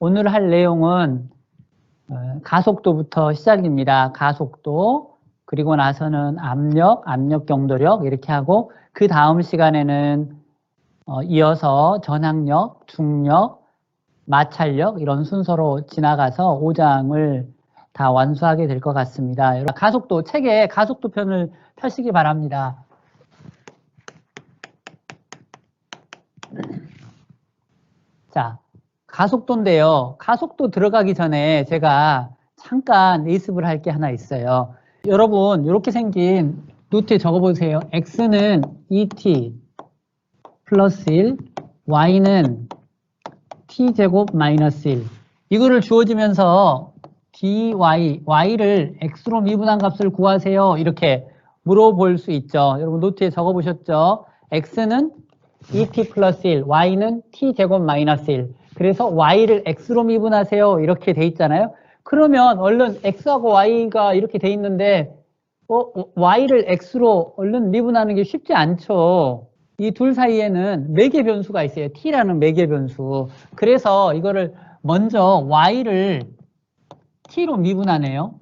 오늘 할 내용은 가속도부터 시작입니다. 가속도, 그리고 나서는 압력, 압력 경도력 이렇게 하고 그 다음 시간에는 이어서 전항력, 중력, 마찰력 이런 순서로 지나가서 5장을 다 완수하게 될 것 같습니다. 여러분 가속도, 책에 가속도 편을 펴시기 바랍니다. 자, 가속도인데요. 가속도 들어가기 전에 제가 잠깐 예습을 할 게 하나 있어요. 여러분 이렇게 생긴 노트에 적어보세요. x는 2t 플러스 1, y는 t제곱 마이너스 1. 이거를 주어지면서 dy, y를 x로 미분한 값을 구하세요. 이렇게 물어볼 수 있죠. 여러분 노트에 적어보셨죠? x는 2t 플러스 1, y는 t제곱 마이너스 1. 그래서 y를 x로 미분하세요. 이렇게 돼 있잖아요. 그러면 얼른 x하고 y가 이렇게 돼 있는데 y를 x로 얼른 미분하는 게 쉽지 않죠. 이 둘 사이에는 매개 변수가 있어요. t라는 매개 변수. 그래서 이거를 먼저 y를 t로 미분하네요.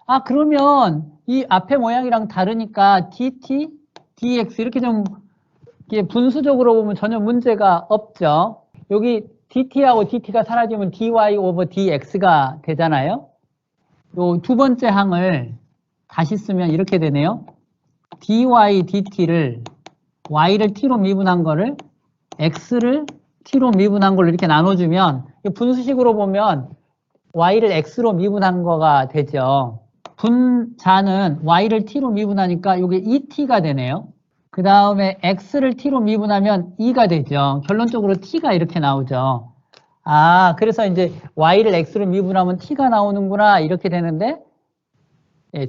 아, 그러면 이 앞에 모양이랑 다르니까 dt, dx 이렇게 좀 분수적으로 보면 전혀 문제가 없죠. 여기 dt하고 dt가 사라지면 dy 오버 dx가 되잖아요. 요 두 번째 항을 다시 쓰면 이렇게 되네요. dy dt를 y를 t로 미분한 거를 x를 t로 미분한 걸로 이렇게 나눠주면 분수식으로 보면 y를 x로 미분한 거가 되죠. 분자는 y를 t로 미분하니까 이게 2t가 되네요. 그 다음에 x를 t로 미분하면 2가 되죠. 결론적으로 t가 이렇게 나오죠. 아, 그래서 이제 y를 x로 미분하면 t가 나오는구나 이렇게 되는데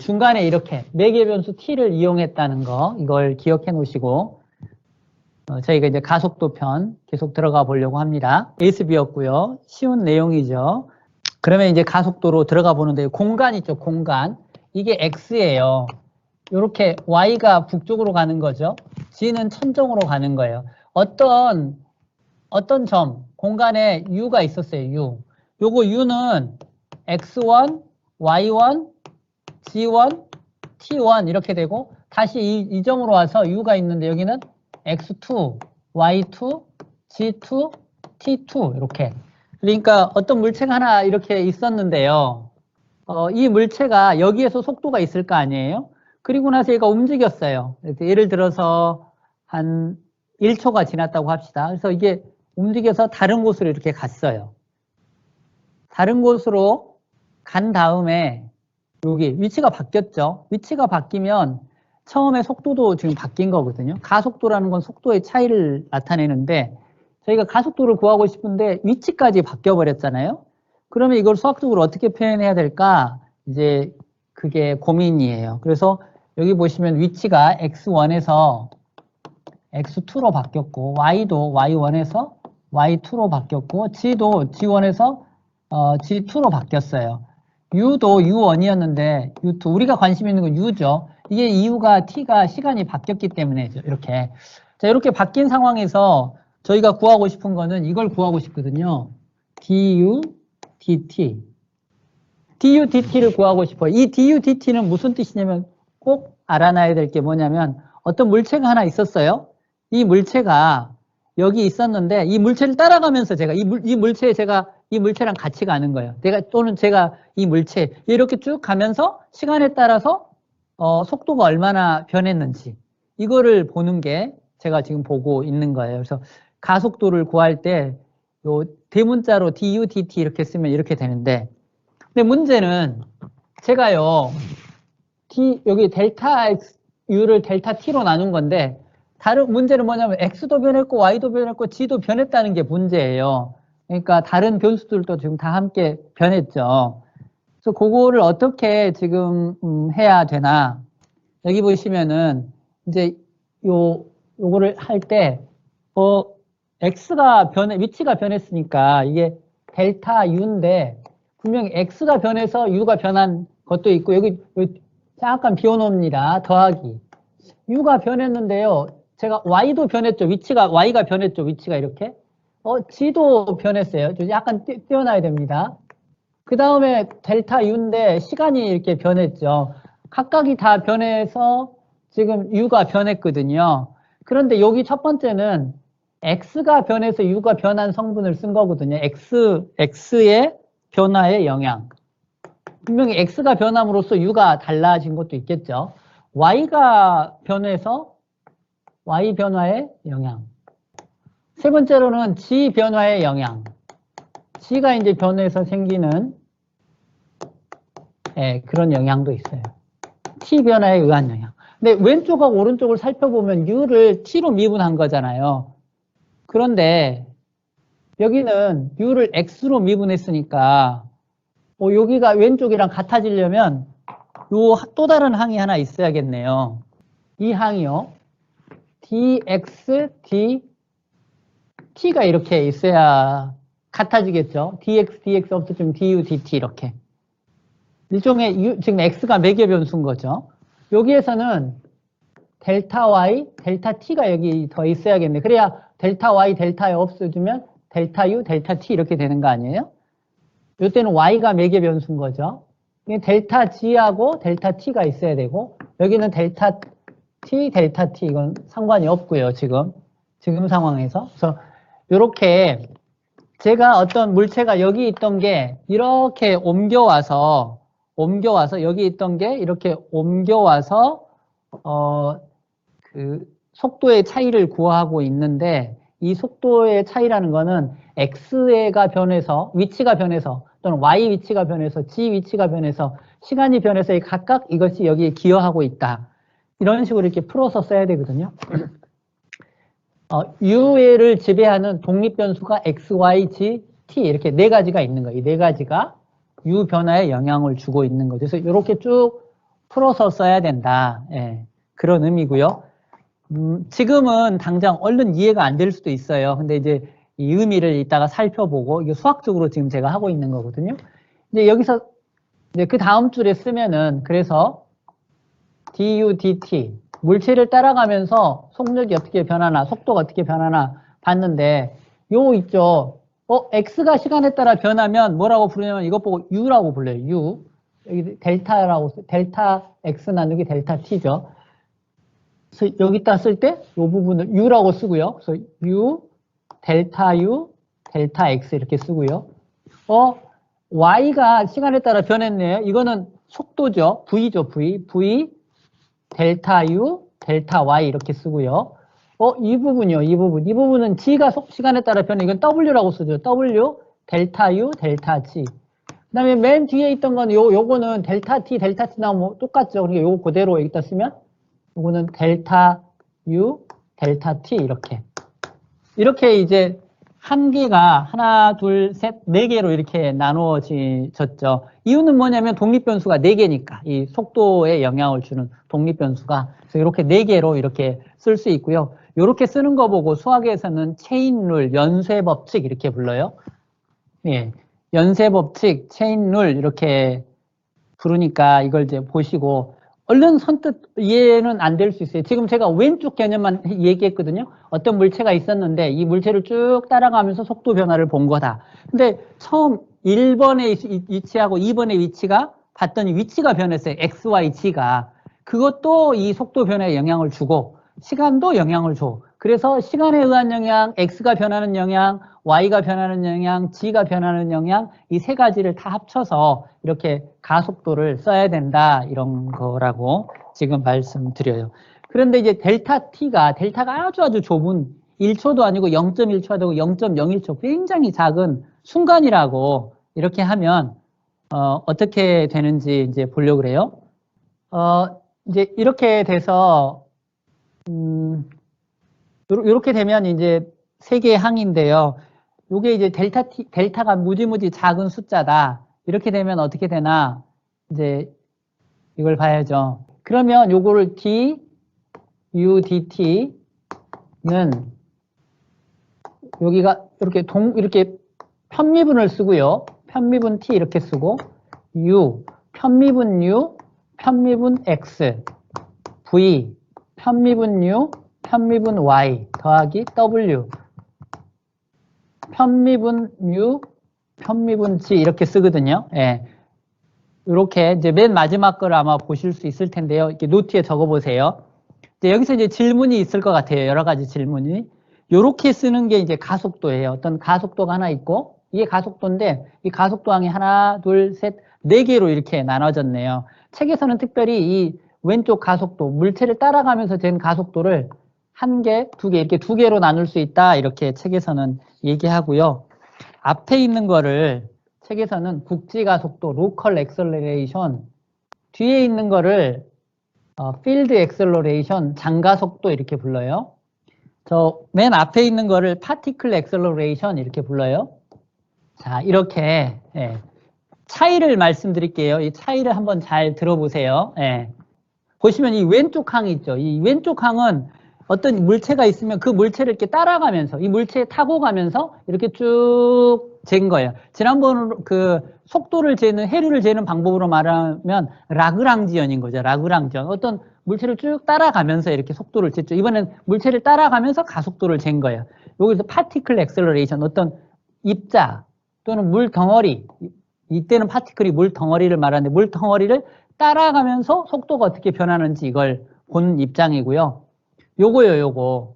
중간에 이렇게 매개 변수 t를 이용했다는 거 이걸 기억해 놓으시고 저희가 이제 가속도 편 계속 들어가 보려고 합니다. 예습이었고요. 쉬운 내용이죠. 그러면 이제 가속도로 들어가 보는데 공간 있죠, 공간. 이게 x예요. 이렇게 y가 북쪽으로 가는 거죠. g는 천정으로 가는 거예요. 어떤 점, 공간에 u가 있었어요, u. 요거 u는 x1, y1, g1, t1 이렇게 되고 다시 이 점으로 와서 u가 있는데 여기는 x2, y2, g2, t2 이렇게. 그러니까 어떤 물체가 하나 이렇게 있었는데요. 이 물체가 여기에서 속도가 있을 거 아니에요? 그리고 나서 얘가 움직였어요. 예를 들어서 한 1초가 지났다고 합시다. 그래서 이게 움직여서 다른 곳으로 이렇게 갔어요. 다른 곳으로 간 다음에 여기 위치가 바뀌었죠. 위치가 바뀌면 처음에 속도도 지금 바뀐 거거든요. 가속도라는 건 속도의 차이를 나타내는데 저희가 가속도를 구하고 싶은데 위치까지 바뀌어 버렸잖아요. 그러면 이걸 수학적으로 어떻게 표현해야 될까? 이제 그게 고민이에요. 그래서 여기 보시면 위치가 x1에서 x2로 바뀌었고 y도 y1에서 y2로 바뀌었고 g도 g1에서 g2로 바뀌었어요. u도 u1이었는데 u2 우리가 관심 있는 건 u죠. 이게 이유가 t가 시간이 바뀌었기 때문에죠. 이렇게. 자, 이렇게 바뀐 상황에서 저희가 구하고 싶은 거는 이걸 구하고 싶거든요. du, dt. du, dt를 구하고 싶어요. 이 du, dt는 무슨 뜻이냐면 꼭 알아놔야 될 게 뭐냐면 어떤 물체가 하나 있었어요. 이 물체가 여기 있었는데 이 물체를 따라가면서 제가 이 물체랑 같이 가는 거예요. 제가 이 물체 이렇게 쭉 가면서 시간에 따라서 속도가 얼마나 변했는지 이거를 보는 게 제가 지금 보고 있는 거예요. 그래서 가속도를 구할 때 요 대문자로 du, dt 이렇게 쓰면 이렇게 되는데 근데 문제는 제가요 여기 델타 u를 델타 t로 나눈 건데 다른 문제는 뭐냐면 x도 변했고 y도 변했고 g도 변했다는 게 문제예요. 그러니까 다른 변수들도 지금 다 함께 변했죠. 그래서 그거를 어떻게 지금 해야 되나? 여기 보시면은 이제 요거를 할 때 위치가 변했으니까 이게 델타 u인데 분명히 x가 변해서 u가 변한 것도 있고 여기 잠깐 비워놓습니다. 더하기 u가 변했는데요. 제가 y도 변했죠. y가 변했죠. 위치가 이렇게. G도 변했어요. 좀 약간 띄워놔야 됩니다. 그 다음에 델타 U인데 시간이 이렇게 변했죠. 각각이 다 변해서 지금 U가 변했거든요. 그런데 여기 첫 번째는 X가 변해서 U가 변한 성분을 쓴 거거든요. X의 변화의 영향. 분명히 X가 변함으로써 U가 달라진 것도 있겠죠. Y가 변해서 Y 변화의 영향. 세 번째로는 G 변화의 영향. G가 이제 변해서 생기는 그런 영향도 있어요. T 변화에 의한 영향. 근데 왼쪽하고 오른쪽을 살펴보면 U를 T로 미분한 거잖아요. 그런데 여기는 U를 X로 미분했으니까 여기가 왼쪽이랑 같아지려면 요 또 다른 항이 하나 있어야겠네요. 이 항이요. dx, dt가 이렇게 있어야 같아지겠죠. dx 없어지면 du, dt 이렇게. 일종의 지금 x가 매개 변수인 거죠. 여기에서는 델타 y, 델타 t가 여기 더 있어야겠네. 그래야 델타 y, 델타 없어지면 델타 u, 델타 t 이렇게 되는 거 아니에요? 이때는 y가 매개 변수인 거죠. 델타 g하고 델타 t가 있어야 되고 여기는 델타 t, 델타 t 이건 상관이 없고요. 지금 상황에서. 그래서 이렇게 제가 어떤 물체가 여기 있던 게 이렇게 옮겨와서 여기 있던 게 이렇게 옮겨와서 그 속도의 차이를 구하고 있는데 이 속도의 차이라는 거는 x가 변해서 위치가 변해서 또는 y 위치가 변해서 g 위치가 변해서 시간이 변해서 각각 이것이 여기에 기여하고 있다. 이런 식으로 이렇게 풀어서 써야 되거든요. U를 지배하는 독립변수가 X, Y, G, T 이렇게 네 가지가 있는 거예요. 이 네 가지가 U 변화에 영향을 주고 있는 거죠. 그래서 이렇게 쭉 풀어서 써야 된다. 예, 그런 의미고요. 지금은 당장 얼른 이해가 안 될 수도 있어요. 근데 이제 이 의미를 이따가 살펴보고 이게 수학적으로 지금 제가 하고 있는 거거든요. 이제 여기서 이제 그 다음 줄에 쓰면은 그래서 du, dt 물체를 따라가면서 속력이 어떻게 변하나 속도가 어떻게 변하나 봤는데 요 있죠. x가 시간에 따라 변하면 뭐라고 부르냐면 이것 보고 u라고 불러요. u. 여기 델타 x 나누기 델타 t죠. 그래서 여기다 쓸 때 이 부분을 u라고 쓰고요. 그래서 u, 델타 x 이렇게 쓰고요. y가 시간에 따라 변했네요. 이거는 속도죠. v죠, v. 델타 u, 델타 y 이렇게 쓰고요. 이 부분이요. 이 부분은 g가 시간에 따라 변해. 이건 w라고 쓰죠. w, 델타 u, 델타 g. 그 다음에 맨 뒤에 있던 건 요거는 델타 t 나오면 똑같죠. 그러니까 요거 그대로 여기다 쓰면 요거는 델타 u, 델타 t 이렇게 이제 한 개가 하나, 둘, 셋, 네 개로 이렇게 나누어졌죠. 이유는 뭐냐면 독립변수가 네 개니까 이 속도에 영향을 주는 독립변수가 그래서 이렇게 네 개로 이렇게 쓸 수 있고요. 이렇게 쓰는 거 보고 수학에서는 체인룰, 연쇄법칙 이렇게 불러요. 예, 연쇄법칙, 체인룰 이렇게 부르니까 이걸 이제 보시고 얼른 선뜻 이해는 안 될 수 있어요. 지금 제가 왼쪽 개념만 얘기했거든요. 어떤 물체가 있었는데 이 물체를 쭉 따라가면서 속도 변화를 본 거다. 근데 처음 1번에 위치하고 2번의 위치가 봤더니 위치가 변했어요. X, Y, G가. 그것도 이 속도 변화에 영향을 주고 시간도 영향을 줘. 그래서 시간에 의한 영향, X가 변하는 영향, Y가 변하는 영향, G가 변하는 영향 이 세 가지를 다 합쳐서 이렇게 가속도를 써야 된다 이런 거라고 지금 말씀드려요. 그런데 이제 델타가 아주 좁은 1초도 아니고 0.1초도 아니고 0.01초 굉장히 작은 순간이라고 이렇게 하면 어떻게 되는지 이제 보려고 그래요. 이제 이렇게 돼서 이렇게 되면 이제 세 개의 항인데요. 요게 이제 델타가 무지무지 작은 숫자다. 이렇게 되면 어떻게 되나? 이제 이걸 봐야죠. 그러면 요거를 d, u, dt는 여기가 이렇게 편미분을 쓰고요. 편미분 t 이렇게 쓰고 u, 편미분 u, 편미분 x, v, 편미분 u, 편미분 y 더하기 w 편미분 U, 편미분 G 이렇게 쓰거든요. 예. 이렇게 이제 맨 마지막 걸 아마 보실 수 있을 텐데요. 이렇게 노트에 적어 보세요. 여기서 이제 질문이 있을 것 같아요. 여러 가지 질문이. 이렇게 쓰는 게 이제 가속도예요. 어떤 가속도가 하나 있고, 이게 가속도인데, 이 가속도항이 하나, 둘, 셋, 네 개로 이렇게 나눠졌네요. 책에서는 특별히 이 왼쪽 가속도, 물체를 따라가면서 잰 가속도를 한 개, 두 개, 이렇게 두 개로 나눌 수 있다. 이렇게 책에서는 얘기하고요. 앞에 있는 거를 책에서는 국지가속도, 로컬 엑셀러레이션, 뒤에 있는 거를 필드 엑셀러레이션, 장가속도 이렇게 불러요. 저 맨 앞에 있는 거를 파티클 엑셀러레이션 이렇게 불러요. 자, 이렇게 차이를 말씀드릴게요. 이 차이를 한번 잘 들어보세요. 보시면 이 왼쪽 항이 있죠. 이 왼쪽 항은 어떤 물체가 있으면 그 물체를 이렇게 따라가면서 이 물체에 타고 가면서 이렇게 쭉 잰 거예요. 지난번 그 속도를 재는 해류를 재는 방법으로 말하면 라그랑지언인 거죠. 라그랑지언. 어떤 물체를 쭉 따라가면서 이렇게 속도를 쟀죠. 이번엔 물체를 따라가면서 가속도를 잰 거예요. 여기서 파티클 엑셀러레이션, 어떤 입자 또는 물 덩어리, 이때는 파티클이 물 덩어리를 말하는데 물 덩어리를 따라가면서 속도가 어떻게 변하는지 이걸 본 입장이고요. 요거요, 요거.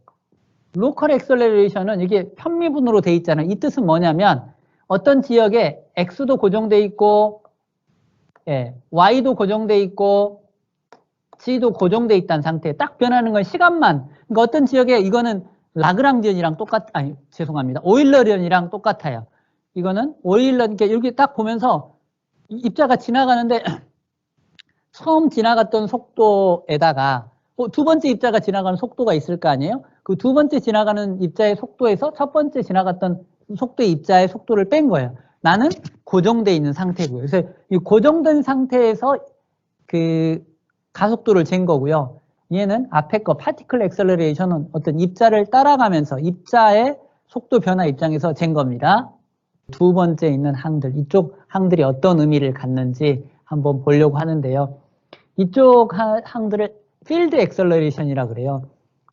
로컬 엑셀러레이션은 이게 편미분으로 돼 있잖아요. 이 뜻은 뭐냐면 어떤 지역에 X도 고정돼 있고, Y도 고정돼 있고, G도 고정돼 있다는 상태에 딱 변하는 건 시간만. 그러니까 어떤 지역에 이거는 라그랑지언이랑 죄송합니다. 오일러리언이랑 똑같아요. 이거는 오일러, 이렇게 딱 보면서 입자가 지나가는데 처음 지나갔던 속도에다가 두 번째 입자가 지나가는 속도가 있을 거 아니에요? 그 두 번째 지나가는 입자의 속도에서 첫 번째 지나갔던 속도의 입자의 속도를 뺀 거예요. 나는 고정되어 있는 상태고요. 그래서 이 고정된 상태에서 그 가속도를 잰 거고요. 얘는 앞에 거 파티클 엑셀러레이션은 어떤 입자를 따라가면서 입자의 속도 변화 입장에서 잰 겁니다. 두 번째 있는 항들, 이쪽 항들이 어떤 의미를 갖는지 한번 보려고 하는데요. 이쪽 항들을 필드 엑셀러레이션이라고 그래요.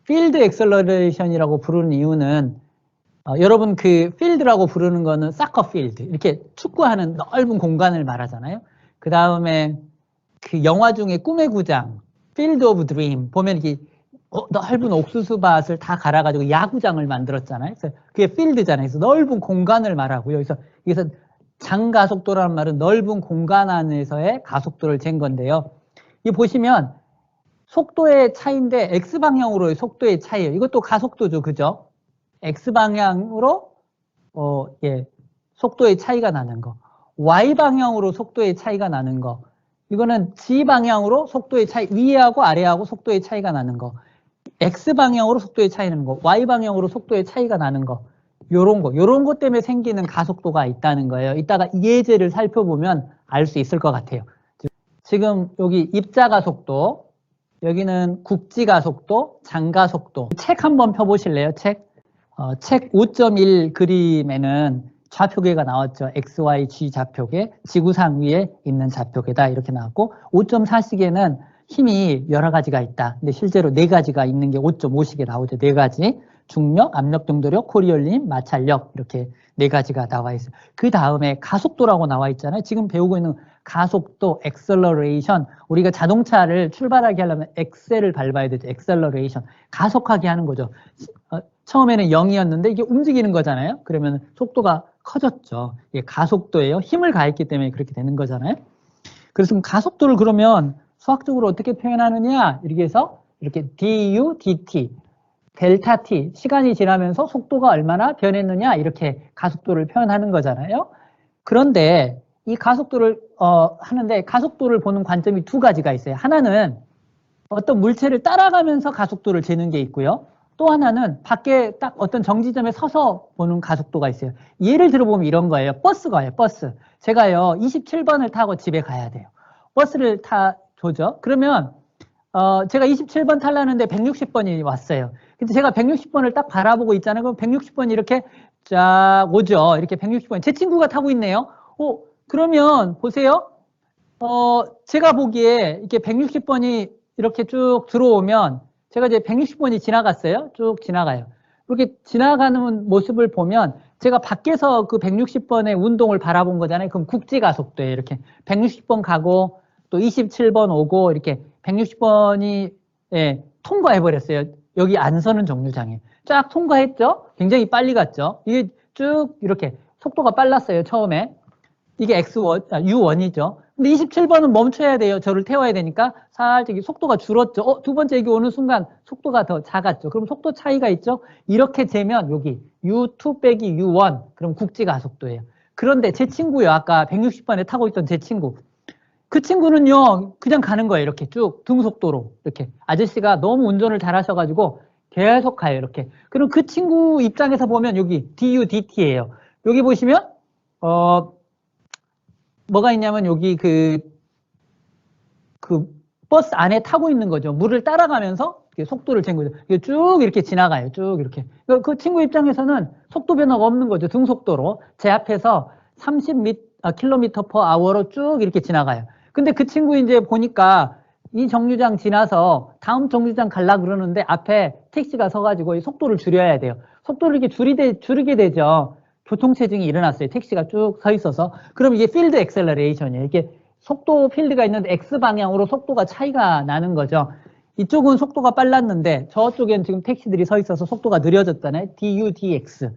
필드 엑셀러레이션이라고 부르는 이유는 여러분 그 필드라고 부르는 거는 사커 필드, 이렇게 축구하는 넓은 공간을 말하잖아요. 그 다음에 그 영화 중에 꿈의 구장, 필드 오브 드림 보면 이게 넓은 옥수수 밭을 다 갈아가지고 야구장을 만들었잖아요. 그래서 그게 필드잖아요. 그래서 넓은 공간을 말하고요. 그래서 장가속도라는 말은 넓은 공간 안에서의 가속도를 잰 건데요. 이 보시면 속도의 차이인데 X방향으로의 속도의 차이예요. 이것도 가속도죠. 그죠? X방향으로 속도의 차이가 나는 거. Y방향으로 속도의 차이가 나는 거. 이거는 G방향으로 속도의 차이, 위하고 아래하고 속도의 차이가 나는 거. X방향으로 속도의 차이 나는 거. Y방향으로 속도의 차이가 나는 거. 요런 것 때문에 생기는 가속도가 있다는 거예요. 이따가 예제를 살펴보면 알 수 있을 것 같아요. 지금 여기 입자가속도, 여기는 국지가속도, 장가속도. 책 한번 펴보실래요? 책 5.1 그림에는 좌표계가 나왔죠. X, Y, G 좌표계, 지구상 위에 있는 좌표계다 이렇게 나왔고 5.4식에는 힘이 여러 가지가 있다. 근데 실제로 네 가지가 있는 게 5.5식에 나오죠. 네 가지. 중력, 압력 정도력, 코리올림, 마찰력 이렇게 네 가지가 나와 있어요. 그 다음에 가속도라고 나와 있잖아요. 지금 배우고 있는 가속도, 엑셀러레이션. 우리가 자동차를 출발하게 하려면 엑셀을 밟아야 되죠. 엑셀러레이션. 가속하게 하는 거죠. 처음에는 0이었는데 이게 움직이는 거잖아요. 그러면 속도가 커졌죠. 이게 가속도예요. 힘을 가했기 때문에 그렇게 되는 거잖아요. 그래서 가속도를 그러면 수학적으로 어떻게 표현하느냐? 이렇게 해서 이렇게 du, dt, 델타 t, 시간이 지나면서 속도가 얼마나 변했느냐? 이렇게 가속도를 표현하는 거잖아요. 그런데 이 가속도를 하는데 가속도를 보는 관점이 두 가지가 있어요. 하나는 어떤 물체를 따라가면서 가속도를 재는 게 있고요. 또 하나는 밖에 딱 어떤 정지점에 서서 보는 가속도가 있어요. 예를 들어보면 이런 거예요. 버스가 와요. 버스. 제가요 27번을 타고 집에 가야 돼요. 버스를 타죠. 그러면 제가 27번 타려는데 160번이 왔어요. 근데 제가 160번을 딱 바라보고 있잖아요. 그럼 160번이 이렇게 쫙 오죠. 이렇게 160번. 제 친구가 타고 있네요. 그러면 보세요. 제가 보기에 이렇게 160번이 이렇게 쭉 들어오면 제가 이제 160번이 지나갔어요. 쭉 지나가요. 이렇게 지나가는 모습을 보면 제가 밖에서 그 160번의 운동을 바라본 거잖아요. 그럼 국지가속도예요. 이렇게 160번 가고 또 27번 오고 이렇게 160번이 예, 통과해버렸어요. 여기 안 서는 정류장에. 쫙 통과했죠? 굉장히 빨리 갔죠? 이게 쭉 이렇게 속도가 빨랐어요. 처음에. 이게 U1이죠. 근데 27번은 멈춰야 돼요. 저를 태워야 되니까 살짝 속도가 줄었죠. 두 번째 여기 오는 순간 속도가 더 작았죠. 그럼 속도 차이가 있죠. 이렇게 재면 여기 U2 빼기 U1 그럼 국지가속도예요. 그런데 제 친구요. 아까 160번에 타고 있던 제 친구. 그 친구는요. 그냥 가는 거예요. 이렇게 쭉 등속도로 이렇게. 아저씨가 너무 운전을 잘하셔가지고 계속 가요. 이렇게. 그럼 그 친구 입장에서 보면 여기 DU, DT예요. 여기 보시면 뭐가 있냐면 여기 그 버스 안에 타고 있는 거죠. 물을 따라가면서 속도를 잰 거죠. 쭉 이렇게 지나가요. 쭉 이렇게. 그 친구 입장에서는 속도 변화가 없는 거죠. 등속도로. 제 앞에서 30km/h로 쭉 이렇게 지나가요. 근데 그 친구 이제 보니까 이 정류장 지나서 다음 정류장 가려고 그러는데 앞에 택시가 서가지고 속도를 줄여야 돼요. 속도를 이렇게 줄이게 되죠. 교통체증이 일어났어요. 택시가 쭉 서 있어서. 그럼 이게 필드 엑셀러레이션이에요. 이게 속도 필드가 있는데 X방향으로 속도가 차이가 나는 거죠. 이쪽은 속도가 빨랐는데 저쪽엔 지금 택시들이 서 있어서 속도가 느려졌잖아요. DU, DX.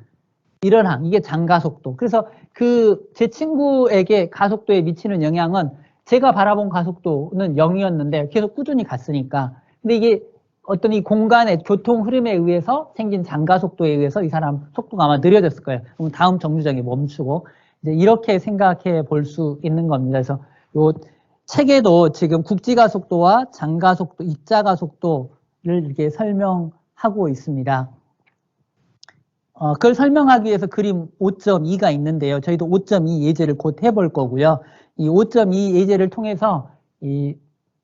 이런 항, 이게 장가속도. 그래서 제 친구에게 가속도에 미치는 영향은 제가 바라본 가속도는 0이었는데 계속 꾸준히 갔으니까. 근데 이게 어떤 이 공간의 교통 흐름에 의해서 생긴 장가속도에 의해서 이 사람 속도가 아마 느려졌을 거예요. 그럼 다음 정류장에 멈추고 이제 이렇게 생각해 볼 수 있는 겁니다. 그래서 요 책에도 지금 국지가속도와 장가속도, 입자가속도를 이렇게 설명하고 있습니다. 그걸 설명하기 위해서 그림 5.2가 있는데요. 저희도 5.2 예제를 곧 해볼 거고요. 이 5.2 예제를 통해서 이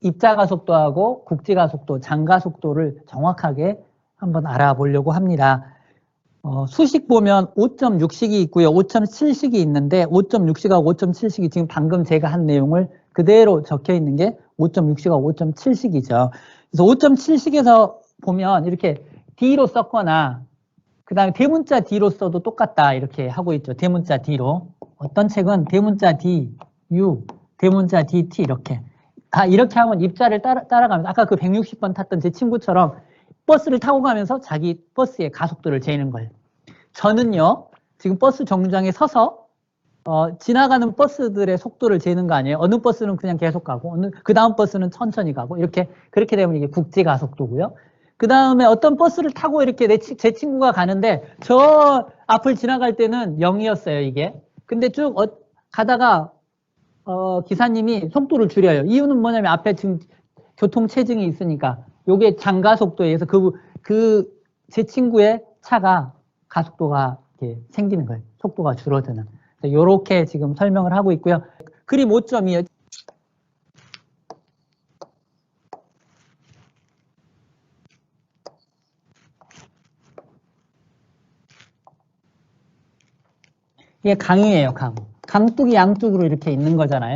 입자가속도하고 국지가속도, 장가속도를 정확하게 한번 알아보려고 합니다. 수식 보면 5.6식이 있고요. 5.7식이 있는데 5.6식하고 5.7식이 지금 방금 제가 한 내용을 그대로 적혀 있는 게 5.6식하고 5.7식이죠. 그래서 5.7식에서 보면 이렇게 D로 썼거나 그 다음에 대문자 D로 써도 똑같다 이렇게 하고 있죠. 대문자 D로. 어떤 책은 대문자 D, U, 대문자 DT 이렇게. 이렇게 하면 입자를 따라가면서 아까 그 160번 탔던 제 친구처럼 버스를 타고 가면서 자기 버스의 가속도를 재는 거예요. 저는요, 지금 버스 정류장에 서서 지나가는 버스들의 속도를 재는 거 아니에요. 어느 버스는 그냥 계속 가고, 그 다음 버스는 천천히 가고, 그렇게 되면 이게 국지가속도고요. 그 다음에 어떤 버스를 타고 이렇게 제 친구가 가는데, 저 앞을 지나갈 때는 0이었어요, 이게. 근데 쭉 가다가, 기사님이 속도를 줄여요. 이유는 뭐냐면 앞에 지금 교통체증이 있으니까, 요게 장가속도에 의해서 제 친구의 차가 가속도가 이렇게 생기는 거예요. 속도가 줄어드는. 요렇게 지금 설명을 하고 있고요. 그림 5.2요. 이게 강이에요, 강. 강둑이 양쪽으로 이렇게 있는 거잖아요.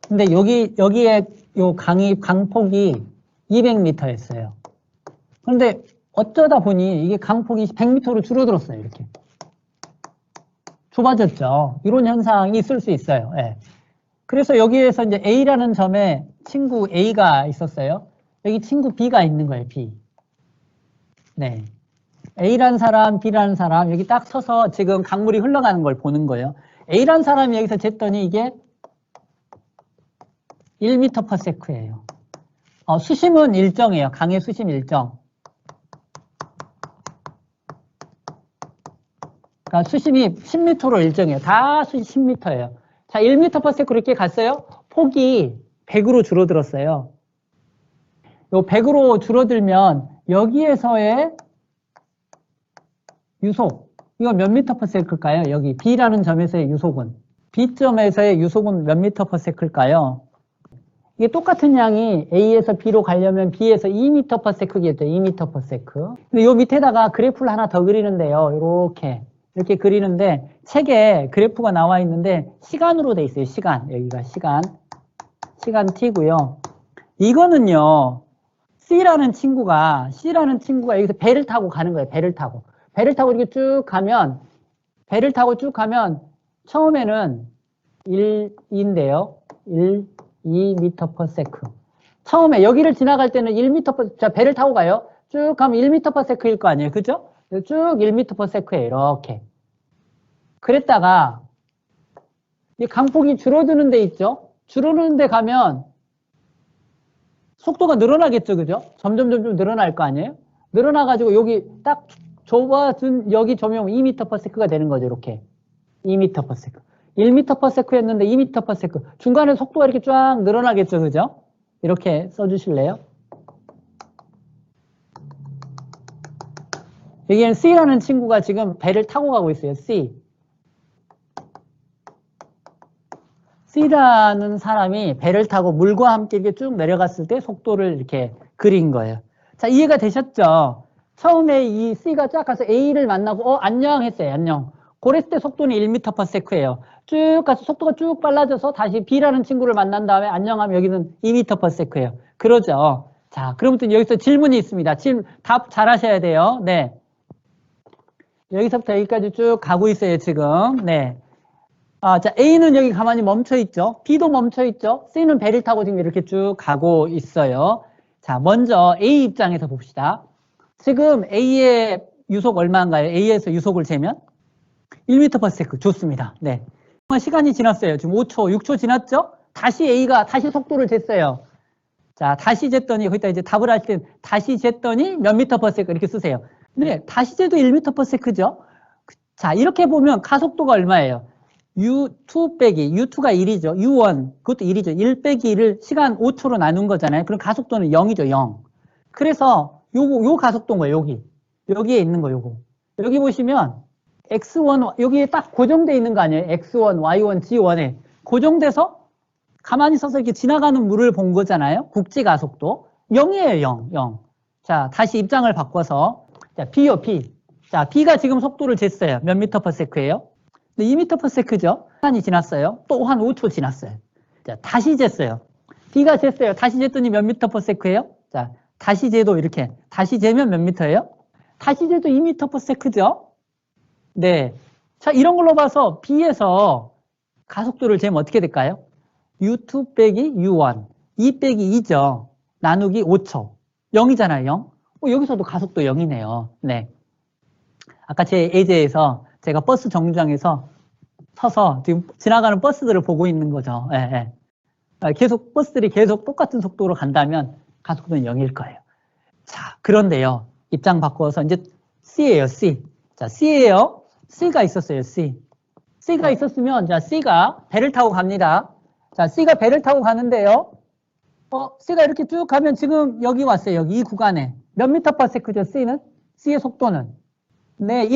근데 여기에 요 강폭이 200m였어요. 그런데 어쩌다 보니 이게 강폭이 100m로 줄어들었어요, 이렇게. 좁아졌죠. 이런 현상이 있을 수 있어요. 예. 그래서 여기에서 이제 A라는 점에 친구 A가 있었어요. 여기 친구 B가 있는 거예요, B. 네. A라는 사람, B라는 사람, 여기 딱 서서 지금 강물이 흘러가는 걸 보는 거예요. A라는 사람이 여기서 쟀더니 이게 1m/s예요. 수심은 일정해요. 강의 수심 일정. 그러니까 수심이 10m로 일정해요. 다 수심 10m예요. 자, 1m/s 이렇게 갔어요. 폭이 100으로 줄어들었어요. 요 100으로 줄어들면 여기에서의 유속, 이거 몇 m/s일까요? 여기 B라는 점에서의 유속은. B점에서의 유속은 몇 m/s일까요? 이게 똑같은 양이 A에서 B로 가려면 B에서 2m/s겠죠. 2m/s. 근데 요 밑에다가 그래프를 하나 더 그리는데요. 이렇게 그리는데 책에 그래프가 나와 있는데 시간으로 돼 있어요. 시간. 여기가 시간 T고요. 이거는요. C라는 친구가 여기서 배를 타고 가는 거예요. 배를 타고 이렇게 쭉 가면 배를 타고 쭉 가면 처음에는 1인데요. 2m/s. 처음에 여기를 지나갈 때는 1m/s, 자, 배를 타고 가요. 쭉 가면 1m/s일 거 아니에요. 그죠? 쭉 1m/s에 이렇게. 그랬다가 이 강폭이 줄어드는 데 있죠? 줄어드는 데 가면 속도가 늘어나겠죠. 그죠? 점점 늘어날 거 아니에요? 늘어나가지고 여기 딱 좁아진 여기 점용 2m/s가 되는 거죠. 이렇게. 2m/s. 1m/s였는데 2m/s. 중간에 속도가 이렇게 쫙 늘어나겠죠. 그죠? 이렇게 써주실래요? 여기는 C라는 친구가 지금 배를 타고 가고 있어요. C. C라는 사람이 배를 타고 물과 함께 이렇게 쭉 내려갔을 때 속도를 이렇게 그린 거예요. 자, 이해가 되셨죠? 처음에 이 C가 쫙 가서 A를 만나고, 안녕 했어요. 안녕. 그랬을 때 속도는 1m/s예요. 쭉 가서 속도가 쭉 빨라져서 다시 B라는 친구를 만난 다음에 안녕하면 여기는 2m/s예요. 그러죠? 자, 그러면 여기서 질문이 있습니다. 답 잘 하셔야 돼요. 네. 여기서부터 여기까지 쭉 가고 있어요, 지금. 네. 자, A는 여기 가만히 멈춰 있죠. B도 멈춰 있죠. C는 배를 타고 지금 이렇게 쭉 가고 있어요. 자, 먼저 A 입장에서 봅시다. 지금 A의 유속 얼마인가요? A에서 유속을 재면? 1m/s. 좋습니다. 네. 시간이 지났어요. 지금 5초, 6초 지났죠? 다시 A가 다시 속도를 쟀어요. 자, 다시 쟀더니, 거기다 이제 답을 할 때 다시 쟀더니 몇 m/s 이렇게 쓰세요. 네, 다시 재도 1m/s죠? 자, 이렇게 보면 가속도가 얼마예요? U2 빼기, U2가 1이죠. U1, 그것도 1이죠. 1 빼기 1을 시간 5초로 나눈 거잖아요. 그럼 가속도는 0이죠, 0. 그래서 요 가속도인 거예요, 여기. 여기에 있는 거, 요거. 여기 보시면 X1, 여기에 딱 고정돼 있는 거 아니에요? X1, Y1, G1에. 고정돼서 가만히 서서 이렇게 지나가는 물을 본 거잖아요. 국지 가속도. 0이에요, 0, 0. 자, 다시 입장을 바꿔서. 자, B요, B. 자, B가 지금 속도를 쟀어요. 몇 m/s예요? 2m/s죠? 시간이 지났어요. 또 한 5초 지났어요. 자, 다시 쟀어요. B가 쟀어요. 다시 쟀더니 몇 m/s예요? 자, 다시 재도 이렇게. 다시 재면 몇 미터예요? 다시 재도 2m/s죠? 네. 자, 이런 걸로 봐서 B에서 가속도를 재면 어떻게 될까요? U2 빼기 U1. 2 빼기 2죠. 나누기 5초. 0이잖아요, 0. 여기서도 가속도 0이네요. 네. 아까 제 예제에서 제가 버스 정류장에서 서서 지금 지나가는 버스들을 보고 있는 거죠. 예, 예. 계속 버스들이 계속 똑같은 속도로 간다면 가속도는 0일 거예요. 자, 그런데요. 입장 바꿔서 이제 C예요, C. 자, C예요. C가 있었어요, C. C가 있었으면, 자, C가 배를 타고 갑니다. 자, C가 배를 타고 가는데요. C가 이렇게 쭉 가면 지금 여기 왔어요. 여기 이 구간에. 몇 m/s죠, C는? C의 속도는? 네,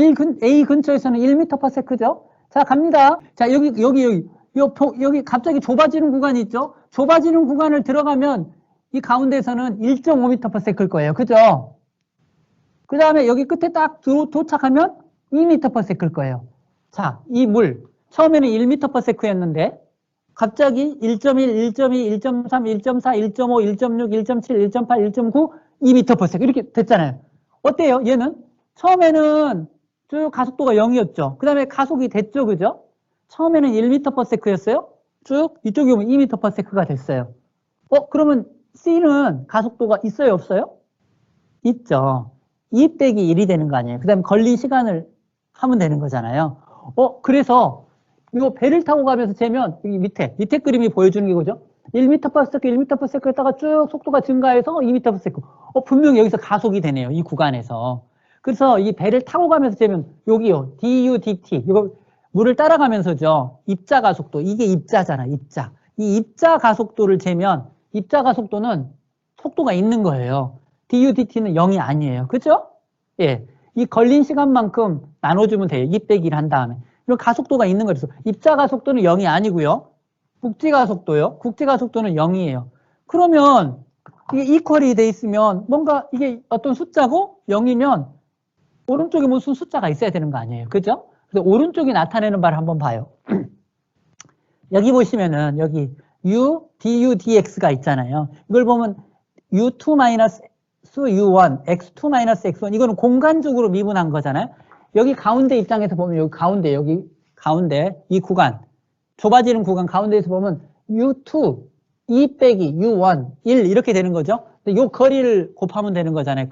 A 근처에서는 1m/s죠? 자, 갑니다. 자, 여기 갑자기 좁아지는 구간이 있죠? 좁아지는 구간을 들어가면 이 가운데에서는 1.5m/s일 거예요. 그죠? 그 다음에 여기 끝에 딱 도착하면 2m/s일 거예요. 자, 이 물. 처음에는 1m/s였는데 갑자기 1.1, 1.2, 1.3, 1.4, 1.5, 1.6, 1.7, 1.8, 1.9, 2m/s 이렇게 됐잖아요. 어때요? 얘는 처음에는 쭉 가속도가 0이었죠. 그 다음에 가속이 됐죠. 그죠? 처음에는 1m/s였어요. 쭉 이쪽에 오면 2m/s가 됐어요. 그러면 C는 가속도가 있어요? 없어요? 있죠. 2 빼기 1이 되는 거 아니에요. 그 다음에 걸린 시간을 하면 되는 거잖아요. 그래서 이거 배를 타고 가면서 재면 여기 밑에 그림이 보여주는 게 그죠? 1m/s, 1m/s 했다가 쭉 속도가 증가해서 2m/s. 분명히 여기서 가속이 되네요. 이 구간에서. 그래서 이 배를 타고 가면서 재면 여기요. du, dt. 이거 물을 따라가면서죠. 입자 가속도. 이게 입자잖아. 입자. 이 입자 가속도를 재면 입자 가속도는 속도가 있는 거예요. du, dt는 0이 아니에요. 그죠? 예. 이 걸린 시간만큼 나눠주면 돼요. 2 빼기 1 한 다음에. 이런 가속도가 있는 거예요. 그래서 입자 가속도는 0이 아니고요. 국지 가속도요. 국지 가속도는 0이에요. 그러면 이게 이퀄이 돼 있으면 뭔가 이게 어떤 숫자고 0이면 오른쪽에 무슨 숫자가 있어야 되는 거 아니에요. 그죠? 그래서 오른쪽이 나타내는 바를 한번 봐요. 여기 보시면은 여기 u, du, dx가 있잖아요. 이걸 보면 u2 마이너스 u1, x2 마이너스 x1 이거는 공간적으로 미분한 거잖아요. 여기 가운데 입장에서 보면 여기 가운데 이 구간, 좁아지는 구간 가운데에서 보면 U2, 2 빼기 U1, 1 이렇게 되는 거죠. 근데 요 거리를 곱하면 되는 거잖아요.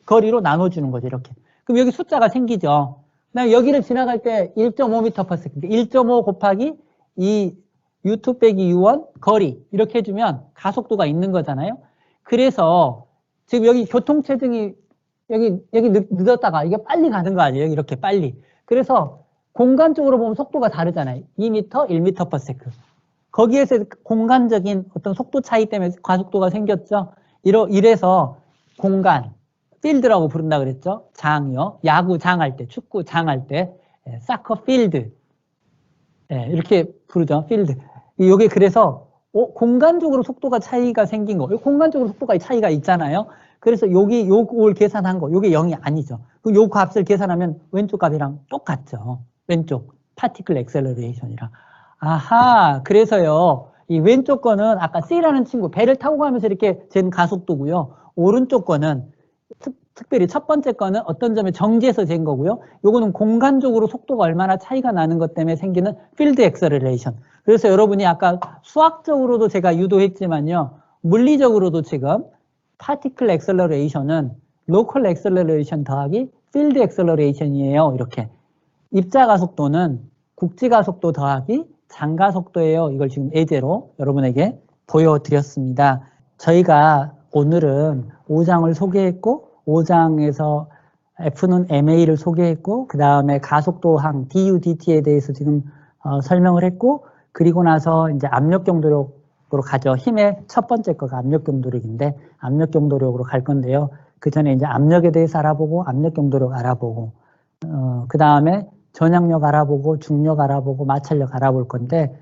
거리로 나눠주는 거죠. 이렇게. 그럼 여기 숫자가 생기죠. 그다음에 여기를 지나갈 때 1.5m/s, 1.5 곱하기 이 U2 빼기 U1 거리 이렇게 해주면 가속도가 있는 거잖아요. 그래서 지금 여기 교통체증이 여기 늦었다가 이게 빨리 가는 거 아니에요? 이렇게 빨리. 그래서 공간적으로 보면 속도가 다르잖아요. 2m, 1m/s. 거기에서 공간적인 어떤 속도 차이 때문에 가속도가 생겼죠. 이래서 공간, 필드라고 부른다 그랬죠. 장이요. 야구 장할 때, 축구 장할 때, 사커 필드. 이렇게 부르죠. 필드. 이게 그래서 공간적으로 속도가 차이가 생긴 거. 공간적으로 속도가 차이가 있잖아요. 그래서 요걸 계산한 거. 요게 0이 아니죠. 그럼 요 값을 계산하면 왼쪽 값이랑 똑같죠. 왼쪽 파티클 액셀러레이션이랑. 아하, 그래서요. 이 왼쪽 거는 아까 C라는 친구 배를 타고 가면서 이렇게 잰 가속도고요. 오른쪽 거는 특별히 첫 번째 거는 어떤 점에 정지해서 잰 거고요. 요거는 공간적으로 속도가 얼마나 차이가 나는 것 때문에 생기는 필드 액셀러레이션. 그래서 여러분이 아까 수학적으로도 제가 유도했지만요. 물리적으로도 지금 파티클 액셀러레이션은 로컬 액셀러레이션 더하기 필드 액셀러레이션이에요. 이렇게. 입자 가속도는 국지 가속도 더하기 장 가속도예요. 이걸 지금 예제로 여러분에게 보여드렸습니다. 저희가 오늘은 5장을 소개했고 5장에서 F는 MA를 소개했고 그 다음에 가속도항 DU, DT에 대해서 지금 설명을 했고 그리고 나서 이제 압력 경도력으로 가죠. 힘의 첫 번째 거가 압력 경도력인데 압력 경도력으로 갈 건데요. 그 전에 이제 압력에 대해서 알아보고 압력 경도력 알아보고 그 다음에 전향력 알아보고 중력 알아보고 마찰력 알아볼 건데